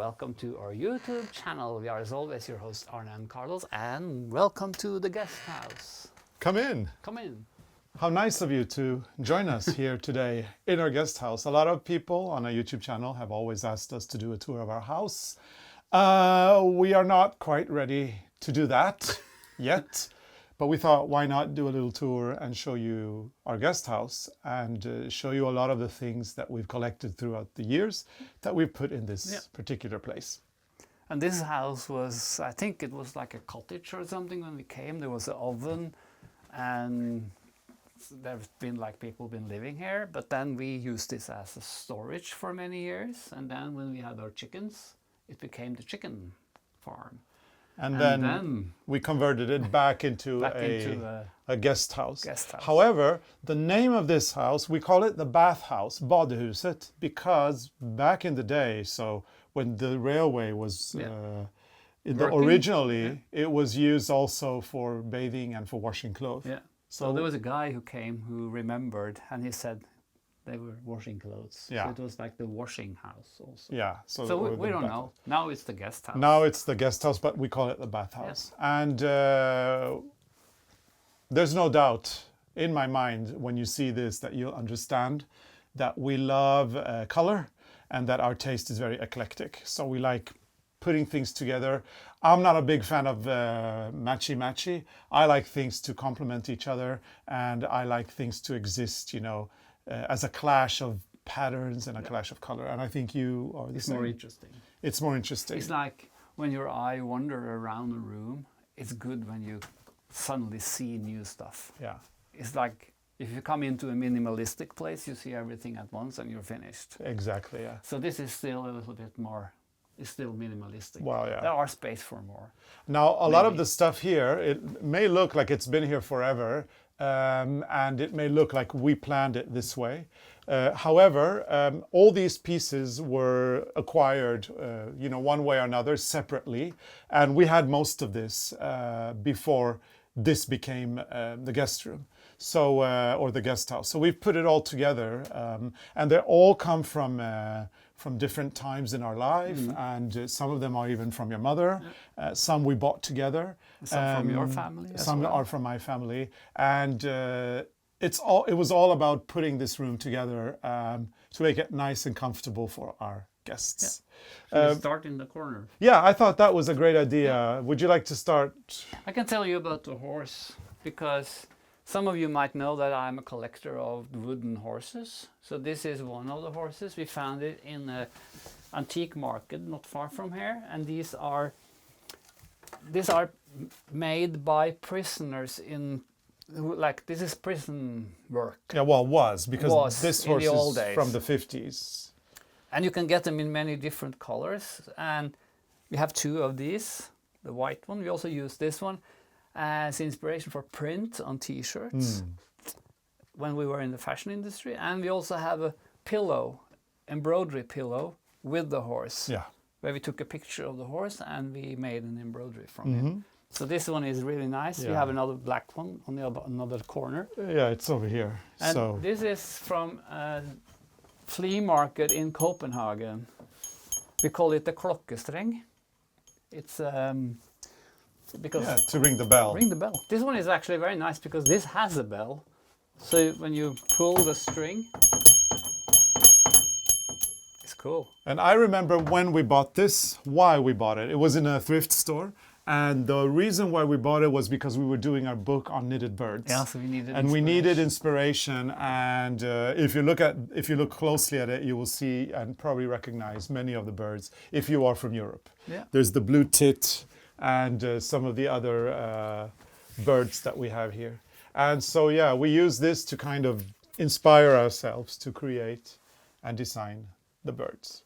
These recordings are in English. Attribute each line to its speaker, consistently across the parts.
Speaker 1: welcome to our YouTube channel. We are as always your hosts Arne and Carlos, and welcome to the guest house.
Speaker 2: Come in.
Speaker 1: Come in.
Speaker 2: How nice of you to join us here today in our guest house. A lot of people on our YouTube channel have always asked us to do a tour of our house. We are not quite ready to do that yet, but we thought, why not do a little tour and show you our guest house and show you a lot of the things that we've collected throughout the years that we've put in this particular place.
Speaker 1: And this house was, I think it was like a cottage or something when we came. There was an oven, and there's been like people been living here, but then we used this as a storage for many years. And then when we had our chickens, it became the chicken farm.
Speaker 2: And then we converted it back into a guest house. However, the name of this house, we call it the bathhouse, badehuset, because back in the day, so when the railway was originally, it was used also for bathing and for washing clothes.
Speaker 1: Yeah. So there was a guy who came who remembered, and he said they were washing clothes. Yeah. So it was like the washing house also.
Speaker 2: Yeah.
Speaker 1: So we don't know. Now it's the guest house.
Speaker 2: Now it's the guest house, but we call it the bathhouse. Yeah. And there's no doubt in my mind when you see this that you'll understand that we love color and that our taste is very eclectic. So we like putting things together. I'm not a big fan of matchy-matchy. I like things to complement each other, and I like things to exist, you know, as a clash of patterns and a clash of color. And I think you are the same.
Speaker 1: It's more interesting.
Speaker 2: It's more interesting.
Speaker 1: It's like when your eye wander around a room, it's good when you suddenly see new stuff.
Speaker 2: Yeah.
Speaker 1: It's like if you come into a minimalistic place, you see everything at once and you're finished.
Speaker 2: Exactly, yeah.
Speaker 1: So this is still a little bit more, it's still minimalistic.
Speaker 2: Well, yeah.
Speaker 1: There are space for more.
Speaker 2: Now, a lot of the stuff here, it may look like it's been here forever, and it may look like we planned it this way. However, all these pieces were acquired, you know, one way or another, separately, and we had most of this before this became the guest room. So, or the guest house. So we've put it all together, and they all come from different times in our life, and some of them are even from your mother. Some we bought together.
Speaker 1: Some from your family.
Speaker 2: Some are from my family, and it was all about putting this room together to make it nice and comfortable for our guests.
Speaker 1: Yeah. Start in the corner.
Speaker 2: Yeah, I thought that was a great idea. Yeah. Would you like to start?
Speaker 1: I can tell you about the horse, because some of you might know that I'm a collector of wooden horses. So this is one of the horses. We found it in an antique market not far from here. And these are made by prisoners in, like, this is prison work.
Speaker 2: Yeah, well, because this horse is from the 50s.
Speaker 1: And you can get them in many different colors. And we have two of these, the white one. We also use this one as inspiration for print on t-shirts when we were in the fashion industry. And we also have a pillow, embroidery pillow with the horse, where we took a picture of the horse and we made an embroidery from it. So this one is really nice. We have another black one on the another corner.
Speaker 2: Yeah, it's over here.
Speaker 1: And this is from a flea market in Copenhagen. We call it the klokkestreng. It's because
Speaker 2: to ring the bell.
Speaker 1: Ring the bell. This one is actually very nice because this has a bell. So when you pull the string, it's cool.
Speaker 2: And I remember when we bought this, why we bought it. It was in a thrift store. And the reason why we bought it was because we were doing our book on knitted birds.
Speaker 1: Yeah, so we needed
Speaker 2: inspiration. And we needed inspiration. And if you look closely at it, you will see and probably recognize many of the birds if you are from Europe.
Speaker 1: Yeah.
Speaker 2: There's the blue tit and some of the other birds that we have here. And so, yeah, we use this to kind of inspire ourselves to create and design the birds.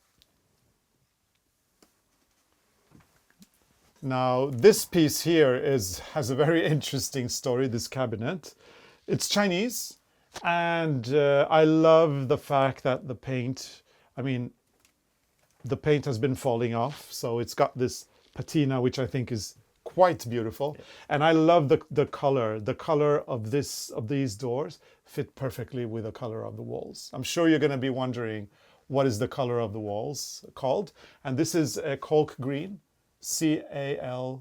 Speaker 2: Now, this piece here has a very interesting story, this cabinet. It's Chinese, and I love the fact that the paint has been falling off, so it's got this patina, which I think is quite beautiful. Yeah. And I love the color of these doors fit perfectly with the color of the walls. I'm sure you're going to be wondering, what is the color of the walls called. And this is a Calke green, C-A-L-K-E,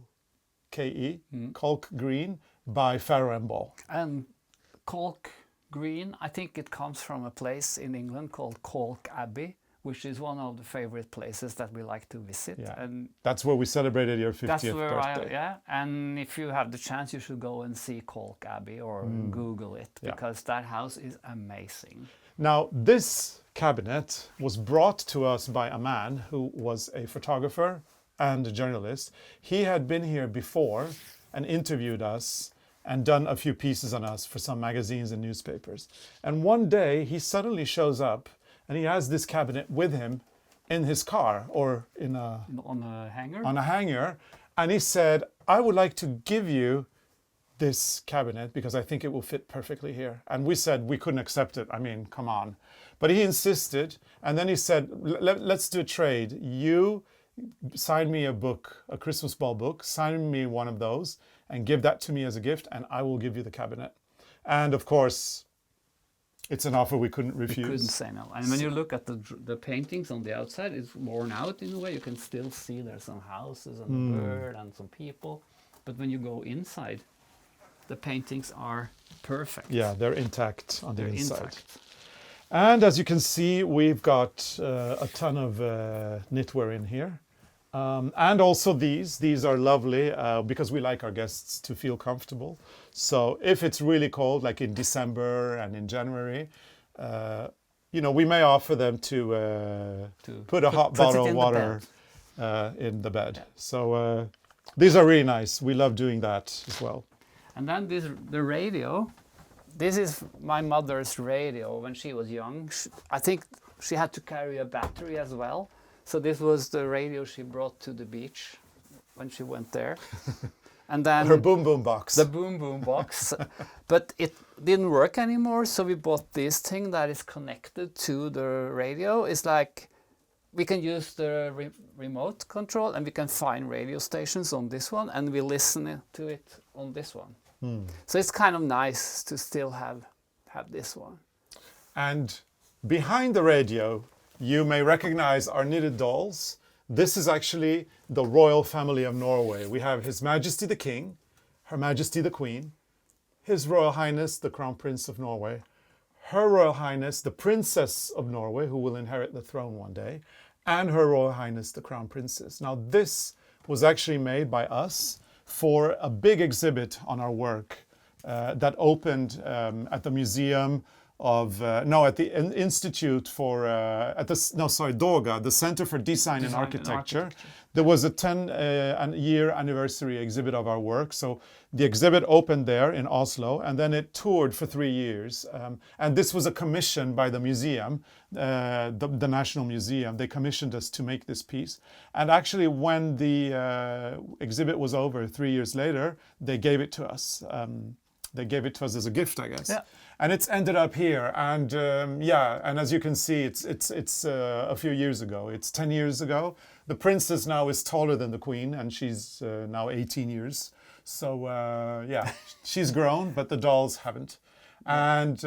Speaker 2: Calke green by Farrow and Ball.
Speaker 1: And Calke green, I think it comes from a place in England called Calke Abbey, which is one of the favorite places that we like to visit.
Speaker 2: Yeah.
Speaker 1: And
Speaker 2: that's where we celebrated your 50th
Speaker 1: that's where
Speaker 2: birthday.
Speaker 1: And if you have the chance, you should go and see Calke Abbey or Google it, because that house is amazing.
Speaker 2: Now, this cabinet was brought to us by a man who was a photographer and a journalist. He had been here before and interviewed us and done a few pieces on us for some magazines and newspapers. And one day he suddenly shows up and he has this cabinet with him in his car or on a hanger. And he said, I would like to give you this cabinet because I think it will fit perfectly here. And we said we couldn't accept it. I mean, come on. But he insisted. And then he said, let's do a trade. You sign me a book, a Christmas ball book, sign me one of those and give that to me as a gift, and I will give you the cabinet. And of course, it's an offer we couldn't refuse.
Speaker 1: We couldn't say no. And when you look at the paintings on the outside, it's worn out in a way. You can still see there's some houses and a bird and some people. But when you go inside, the paintings are perfect.
Speaker 2: Yeah, they're intact on the inside.
Speaker 1: Intact.
Speaker 2: And as you can see, we've got a ton of knitwear in here. And also these are lovely because we like our guests to feel comfortable. So if it's really cold, like in December and in January, we may offer them to put a hot bottle of water in the bed. So these are really nice. We love doing that as well.
Speaker 1: And then the radio. This is my mother's radio when she was young. I think she had to carry a battery as well. So this was the radio she brought to the beach when she went there. And then
Speaker 2: her boom boom box.
Speaker 1: The boom boom box. But it didn't work anymore, so we bought this thing that is connected to the radio. It's like we can use the remote control and we can find radio stations on this one and we listen to it on this one. So it's kind of nice to still have this one. And
Speaker 2: behind the radio, you may recognize our knitted dolls. This is actually the royal family of Norway. We have His Majesty the King, Her Majesty the Queen, His Royal Highness the Crown Prince of Norway, Her Royal Highness the Princess of Norway, who will inherit the throne one day, and Her Royal Highness the Crown Princess. Now this was actually made by us for a big exhibit on our work that opened at the museum of at the Institute for DOGA, the Center for Design and Architecture. There was a 10-year anniversary exhibit of our work. So the exhibit opened there in Oslo, and then it toured for 3 years. And this was a commission by the museum, the National Museum. They commissioned us to make this piece. And actually, when the exhibit was over 3 years later, they gave it to us. They gave it to us as a gift, I guess.
Speaker 1: Yeah.
Speaker 2: And it's ended up here. And and as you can see, it's a few years ago. It's 10 years ago. The princess now is taller than the queen, and she's now 18 years. So she's grown, but the dolls haven't. And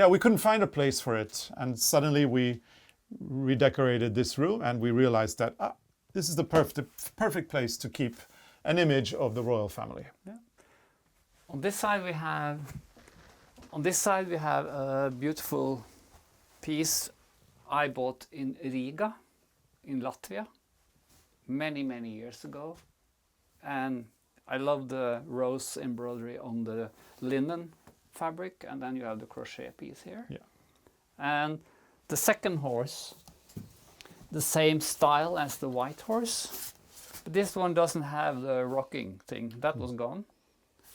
Speaker 2: we couldn't find a place for it. And suddenly we redecorated this room, and we realized that this is the perfect place to keep an image of the royal family.
Speaker 1: Yeah. On this side we have a beautiful piece I bought in Riga, in Latvia, many years ago. And I love the rose embroidery on the linen fabric, and then you have the crochet piece here.
Speaker 2: Yeah.
Speaker 1: And the second horse, the same style as the white horse, but this one doesn't have the rocking thing. That was gone.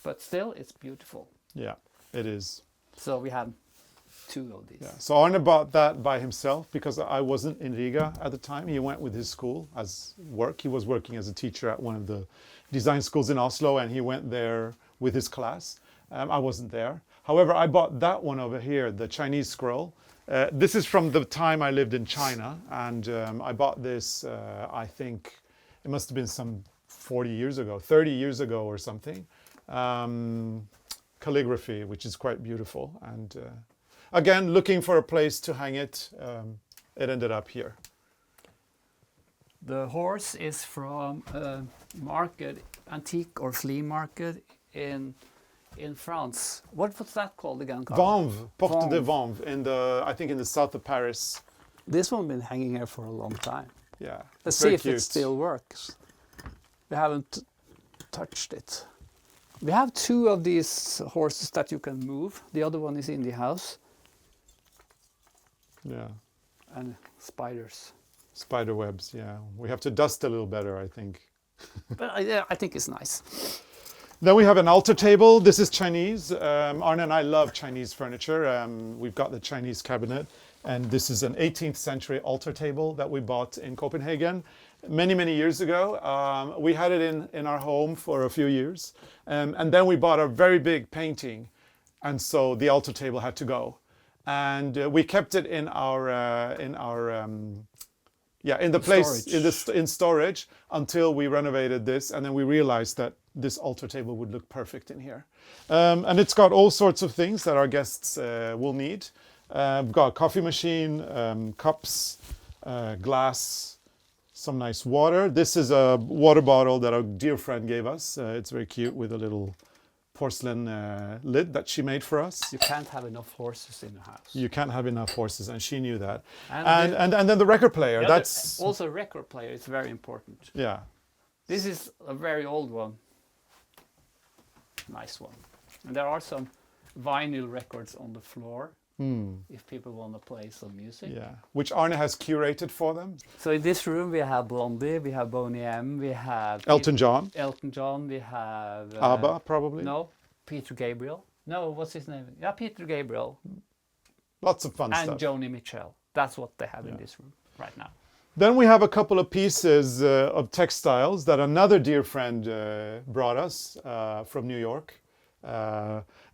Speaker 1: But still, it's beautiful.
Speaker 2: Yeah, it is.
Speaker 1: So we had 2 of these.
Speaker 2: Yeah. So Arne bought that by himself because I wasn't in Riga at the time. He went with his school as work. He was working as a teacher at one of the design schools in Oslo, and he went there with his class. I wasn't there. However, I bought that one over here, the Chinese scroll. This is from the time I lived in China, and I bought this, I think it must have been some 40 years ago, 30 years ago or something. Calligraphy, which is quite beautiful, and again looking for a place to hang it. it ended up here.
Speaker 1: The horse is from a market, antique or flea market in France. What was that called again? Carl?
Speaker 2: Vanves, Porte de Vanves, I think in the south of Paris.
Speaker 1: This one been hanging here for a long time.
Speaker 2: Yeah.
Speaker 1: Let's
Speaker 2: it's
Speaker 1: see
Speaker 2: very
Speaker 1: if it
Speaker 2: cute.
Speaker 1: still works. We haven't touched it. We have 2 of these horses that you can move. The other one is in the house.
Speaker 2: Yeah.
Speaker 1: And spiders.
Speaker 2: Spider webs, yeah. We have to dust a little better, I think.
Speaker 1: But I think it's nice.
Speaker 2: Then we have an altar table. This is Chinese. Arne and I love Chinese furniture. We've got the Chinese cabinet. And this is an 18th century altar table that we bought in Copenhagen many, many years ago. We had it in our home for a few years. And then we bought a very big painting. And so the altar table had to go. And we kept it in the place, in storage until we renovated this. And then we realized that this altar table would look perfect in here. And it's got all sorts of things that our guests will need. We've got a coffee machine, cups, glass, some nice water. This is a water bottle that our dear friend gave us. It's very cute with a little porcelain lid that she made for us.
Speaker 1: You can't have enough horses in the house.
Speaker 2: You can't have enough horses, and she knew that.
Speaker 1: And
Speaker 2: then the record player. That's
Speaker 1: also a record player. It's very important.
Speaker 2: Yeah.
Speaker 1: This is a very old one. Nice one. And there are some vinyl records on the floor. If people want to play some music.
Speaker 2: Yeah, which Arne has curated for them.
Speaker 1: So in this room we have Blondie, we have Boney M, we have
Speaker 2: Elton John.
Speaker 1: Elton John, we have
Speaker 2: ABBA, probably.
Speaker 1: No, Peter Gabriel. No, what's his name? Yeah, Peter Gabriel.
Speaker 2: Lots of fun
Speaker 1: and
Speaker 2: stuff.
Speaker 1: And Joni Mitchell. That's what they have in this room right now.
Speaker 2: Then we have a couple of pieces of textiles that another dear friend brought us from New York.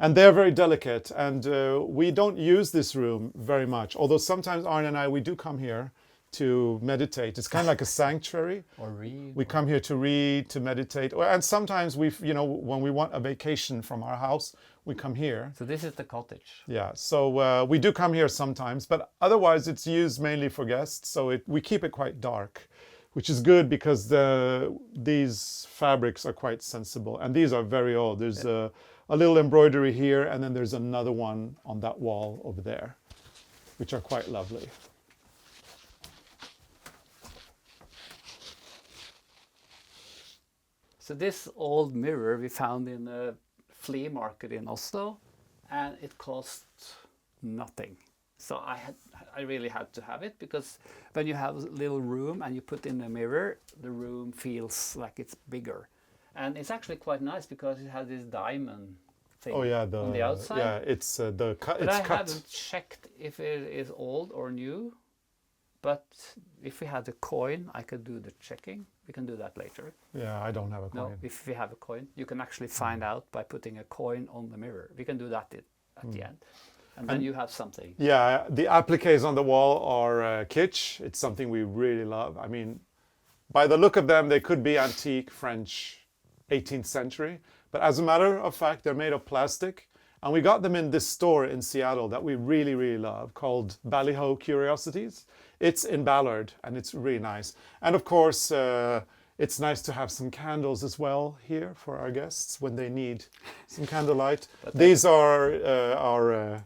Speaker 2: And they're very delicate, and we don't use this room very much, although sometimes Arne and I, we do come here to meditate. It's kind of like a sanctuary.
Speaker 1: Or read.
Speaker 2: We come here to read, to meditate, and sometimes when we want a vacation from our house, we come here.
Speaker 1: So this is the cottage.
Speaker 2: Yeah, so we do come here sometimes, but otherwise it's used mainly for guests, so we keep it quite dark, which is good because these fabrics are quite sensible, and these are very old. There's a little embroidery here, and then there's another one on that wall over there, which are quite lovely.
Speaker 1: So this old mirror we found in a flea market in Oslo, and it cost nothing. So I really had to have it, because when you have a little room and you put in a mirror, the room feels like it's bigger. And it's actually quite nice because it has this diamond thing on the outside.
Speaker 2: Yeah, it's
Speaker 1: But
Speaker 2: it's
Speaker 1: I
Speaker 2: cut.
Speaker 1: haven't checked if it is old or new. But if we had a coin, I could do the checking. We can do that later.
Speaker 2: Yeah, I don't have a coin.
Speaker 1: No, if we have a coin, you can actually find out by putting a coin on the mirror. We can do that at the end. And then you have something.
Speaker 2: Yeah, the appliques on the wall are kitsch. It's something we really love. I mean, by the look of them, they could be antique French 18th century. But as a matter of fact, they're made of plastic. And we got them in this store in Seattle that we really, really love, called Ballyho Curiosities. It's in Ballard, and it's really nice. And of course, it's nice to have some candles as well here for our guests when they need some candlelight. These are our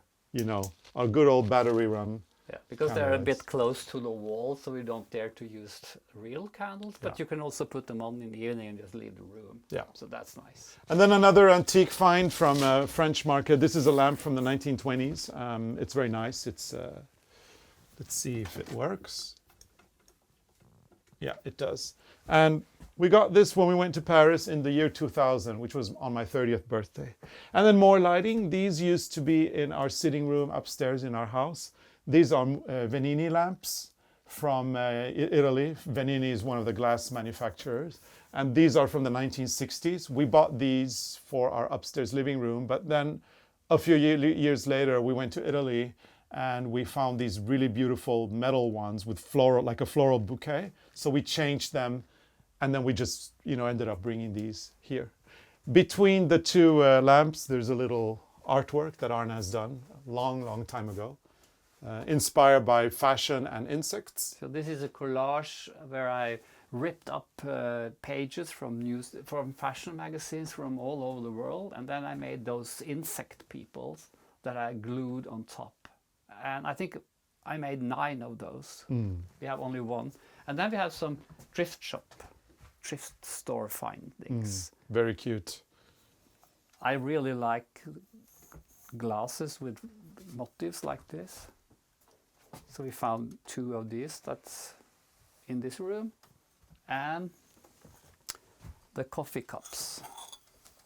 Speaker 2: good old battery run.
Speaker 1: Yeah, because they're a bit close to the wall, so we don't dare to use real candles. But you can also put them on in the evening and just leave the room.
Speaker 2: Yeah.
Speaker 1: So that's nice.
Speaker 2: And then another antique find from a French market. This is a lamp from the 1920s. It's very nice. It's let's see if it works. Yeah, it does. And we got this when we went to Paris in the year 2000, which was on my 30th birthday. And then more lighting. These used to be in our sitting room upstairs in our house. These are Venini lamps from Italy. Venini is one of the glass manufacturers. And these are from the 1960s. We bought these for our upstairs living room. But then a few years later, we went to Italy and we found these really beautiful metal ones with floral, like a floral bouquet. So we changed them, and then we just, ended up bringing these here. Between the two lamps, there's a little artwork that Arne has done a long, long time ago. inspired by fashion and insects.
Speaker 1: So this is a collage where I ripped up pages from fashion magazines from all over the world, and then I made those insect peoples that I glued on top. And I think I made 9 of those. We have only 1. And then we have some thrift store findings.
Speaker 2: Very cute.
Speaker 1: I really like glasses with motifs like this. So we found 2 of these that's in this room, and the coffee cups,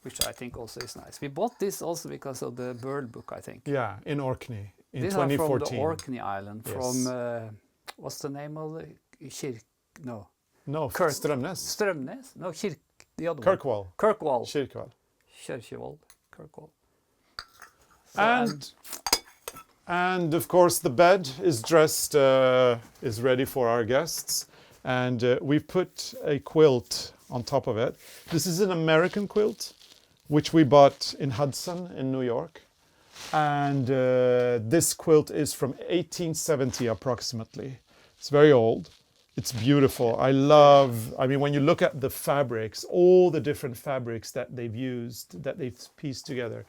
Speaker 1: which I think also is nice. We bought this also because of the bird book, I think.
Speaker 2: Yeah, in Orkney in
Speaker 1: These
Speaker 2: 2014.
Speaker 1: are from the Orkney Island,
Speaker 2: Yes.
Speaker 1: from, what's the name of the No,
Speaker 2: Strømnes.
Speaker 1: Strømnes? No, the other
Speaker 2: Kirkwall.
Speaker 1: one. Kirkwall.
Speaker 2: Kirkwall.
Speaker 1: Kirkevold. Kirkwall. So,
Speaker 2: And of course the bed is dressed, is ready for our guests. And we've put a quilt on top of it. This is an American quilt, which we bought in Hudson in New York. And this quilt is from 1870 approximately. It's very old. It's beautiful. I mean, when you look at the fabrics, all the different fabrics that they've used, that they've pieced together,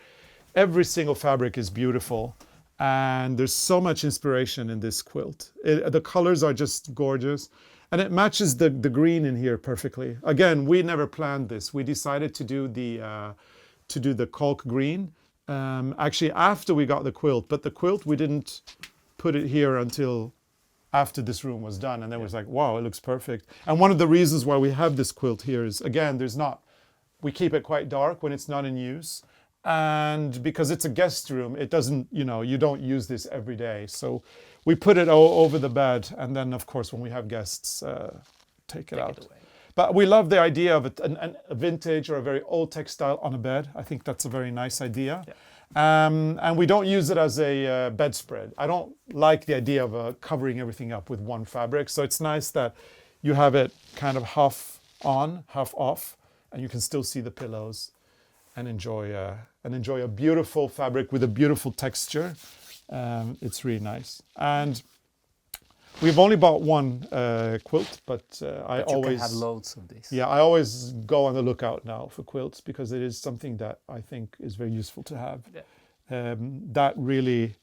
Speaker 2: every single fabric is beautiful. And there's so much inspiration in this quilt. The colors are just gorgeous. And it matches the green in here perfectly. Again, we never planned this. We decided to do the caulk green actually after we got the quilt. But the quilt, we didn't put it here until after this room was done. And then it was like, wow, it looks perfect. And one of the reasons why we have this quilt here is, again, we keep it quite dark when it's not in use. And because it's a guest room, it doesn't, you don't use this every day. So we put it over the bed. And then, of course, when we have guests, take it out. But we love the idea of a vintage or a very old textile on a bed. I think that's a very nice idea. Yeah. And we don't use it as a bedspread. I don't like the idea of covering everything up with one fabric. So it's nice that you have it kind of half on, half off, and you can still see the pillows and enjoy a beautiful fabric with a beautiful texture. It's really nice. And we've only bought one quilt, but I always
Speaker 1: can have loads of these.
Speaker 2: Yeah, I always go on the lookout now for quilts because it is something that I think is very useful to have. Yeah. That really,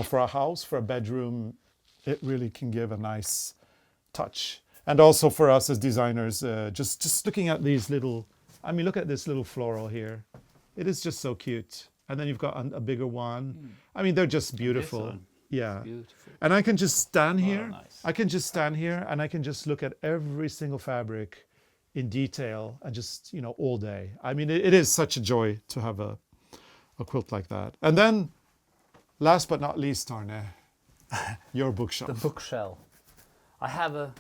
Speaker 2: for a house, for a bedroom, it really can give a nice touch. And also for us as designers, just looking at these little, look at this little floral here. It is just so cute. And then you've got a bigger one. They're just beautiful. Yeah. Beautiful. And I can just stand here. Nice. I can just stand here and I can just look at every single fabric in detail and just, all day. It is such a joy to have a quilt like that. And then, last but not least, Arne, your bookshelf.
Speaker 1: The bookshelf. I have a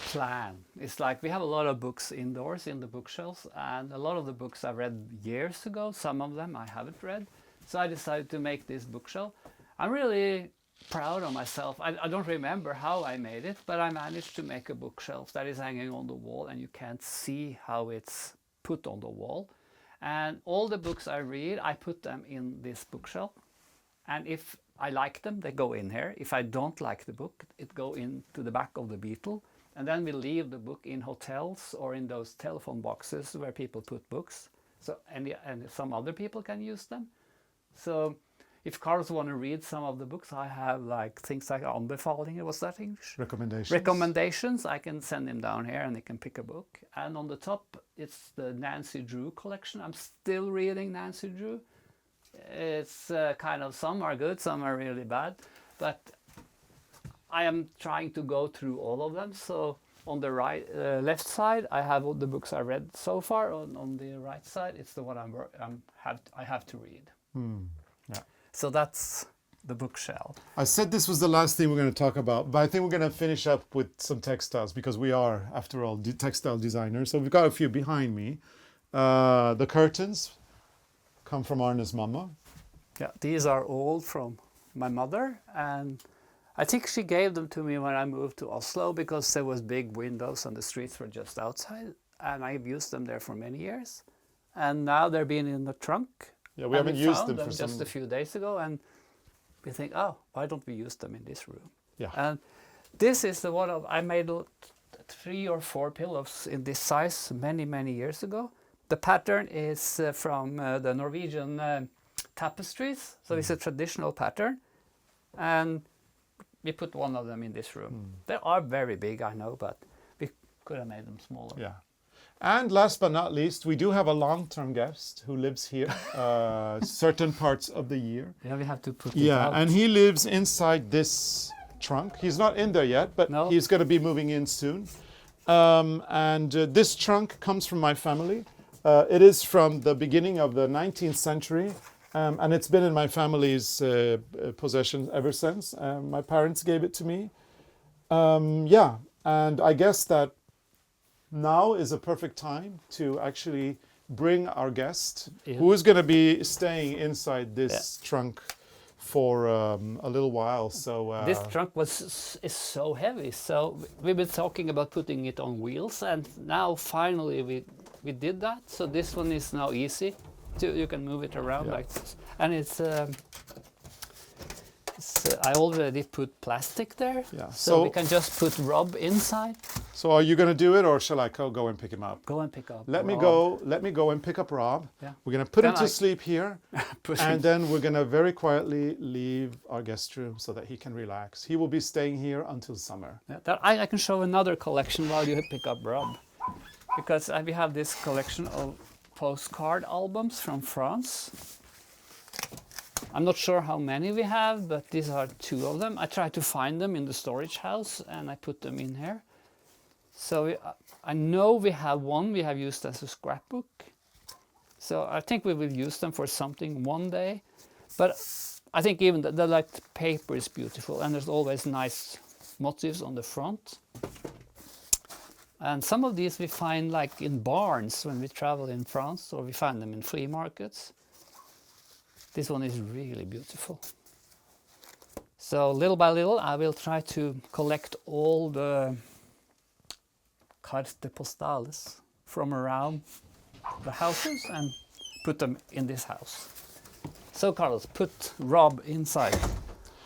Speaker 1: plan. It's like we have a lot of books indoors in the bookshelves, and a lot of the books I read years ago. Some of them I haven't read. So I decided to make this bookshelf. I'm really proud of myself. I don't remember how I made it, but I managed to make a bookshelf that is hanging on the wall and you can't see how it's put on the wall. And all the books I read, I put them in this bookshelf. And if I like them, they go in here. If I don't like the book, it go into the back of the Beetle. And then we leave the book in hotels or in those telephone boxes where people put books. So and some other people can use them. So if Carlos want to read some of the books, I have things like anbefalinger, what's that English?
Speaker 2: Recommendations.
Speaker 1: Recommendations. I can send him down here and he can pick a book. And on the top, it's the Nancy Drew collection. I'm still reading Nancy Drew. It's kind of, some are good, some are really bad. But I am trying to go through all of them. So on the left side, I have all the books I read so far. On the right side, it's the one I have to read.
Speaker 2: Yeah.
Speaker 1: So that's the bookshelf.
Speaker 2: I said this was the last thing we're going to talk about, but I think we're going to finish up with some textiles because we are, after all, textile designers. So we've got a few behind me. The curtains come from Arne's mama.
Speaker 1: Yeah, these are all from my mother, and I think she gave them to me when I moved to Oslo because there was big windows and the streets were just outside, and I've used them there for many years. And now they're being in the trunk.
Speaker 2: Yeah, we haven't used them for
Speaker 1: just a few days ago, and we think, oh, why don't we use them in this room?
Speaker 2: Yeah.
Speaker 1: And this is the one I made 3 or 4 pillows in this size many years ago. The pattern is from the Norwegian tapestries, so it's a traditional pattern, and we put one of them in this room. They are very big, I know, but we could have made them smaller.
Speaker 2: Yeah. And last but not least, we do have a long-term guest who lives here certain parts of the year.
Speaker 1: Yeah, we have to put it out.
Speaker 2: And he lives inside this trunk. He's not in there yet, but he's going to be moving in soon. This trunk comes from my family. It is from the beginning of the 19th century, and it's been in my family's possession ever since. My parents gave it to me. And I guess that now is a perfect time to actually bring our guest, who is going to be staying inside this trunk for a little while. So
Speaker 1: this trunk is so heavy, so we've been talking about putting it on wheels, and now finally we did that. So this one is now easy. You can move it around like this, and it's I already put plastic there, so we can just put Rob inside.
Speaker 2: So are you going to do it, or shall I go and pick him up?
Speaker 1: Go and pick up.
Speaker 2: Let me go and pick up Rob.
Speaker 1: Yeah.
Speaker 2: We're going to put him to sleep here, and then we're going to very quietly leave our guest room so that he can relax. He will be staying here until summer.
Speaker 1: Yeah, I can show another collection while you pick up Rob, because we have this collection of postcard albums from France. I'm not sure how many we have, but these are 2 of them. I tried to find them in the storage house, and I put them in here. So I know we have one we have used as a scrapbook. So I think we will use them for something one day. But I think even the paper is beautiful, and there's always nice motifs on the front. And some of these we find like in barns when we travel in France, or we find them in flea markets. This one is really beautiful. So little by little I will try to collect all the cartes postales from around the houses and put them in this house. So Carlos, put Rob inside.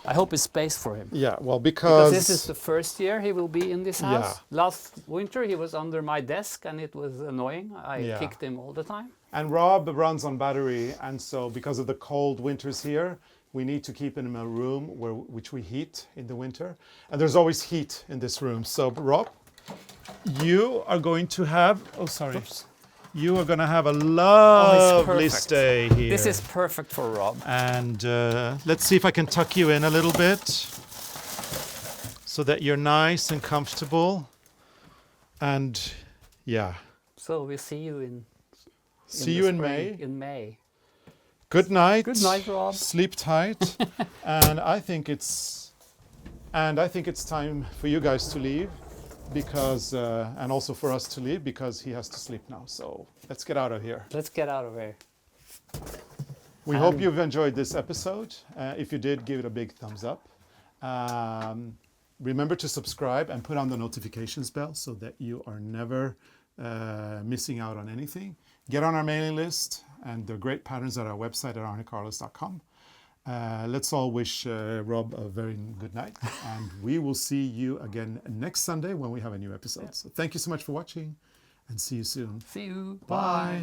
Speaker 1: I hope it's space for him.
Speaker 2: Yeah, well, because
Speaker 1: this is the first year he will be in this house. Last winter he was under my desk and it was annoying. I kicked him all the time.
Speaker 2: And Rob runs on battery, and so because of the cold winters here, we need to keep him in a room which we heat in the winter. And there's always heat in this room. So Rob, you are going to have, you are going to have a lovely stay here.
Speaker 1: This is perfect for Rob.
Speaker 2: And let's see if I can tuck you in a little bit so that you're nice and comfortable. And
Speaker 1: So we'll see you in
Speaker 2: May.
Speaker 1: In May.
Speaker 2: Good night.
Speaker 1: Good night, Rob.
Speaker 2: Sleep tight. And I think it's time for you guys to leave, because and also for us to leave, because he has to sleep now. So let's get out of here.
Speaker 1: Let's get out of here.
Speaker 2: We hope you've enjoyed this episode. If you did, give it a big thumbs up. Remember to subscribe and put on the notifications bell so that you are never missing out on anything. Get on our mailing list, and there are great patterns at our website at arnecarlos.com. Let's all wish Rob a very good night, and we will see you again next Sunday when we have a new episode. So thank you so much for watching, and see you soon.
Speaker 1: See you.
Speaker 2: Bye.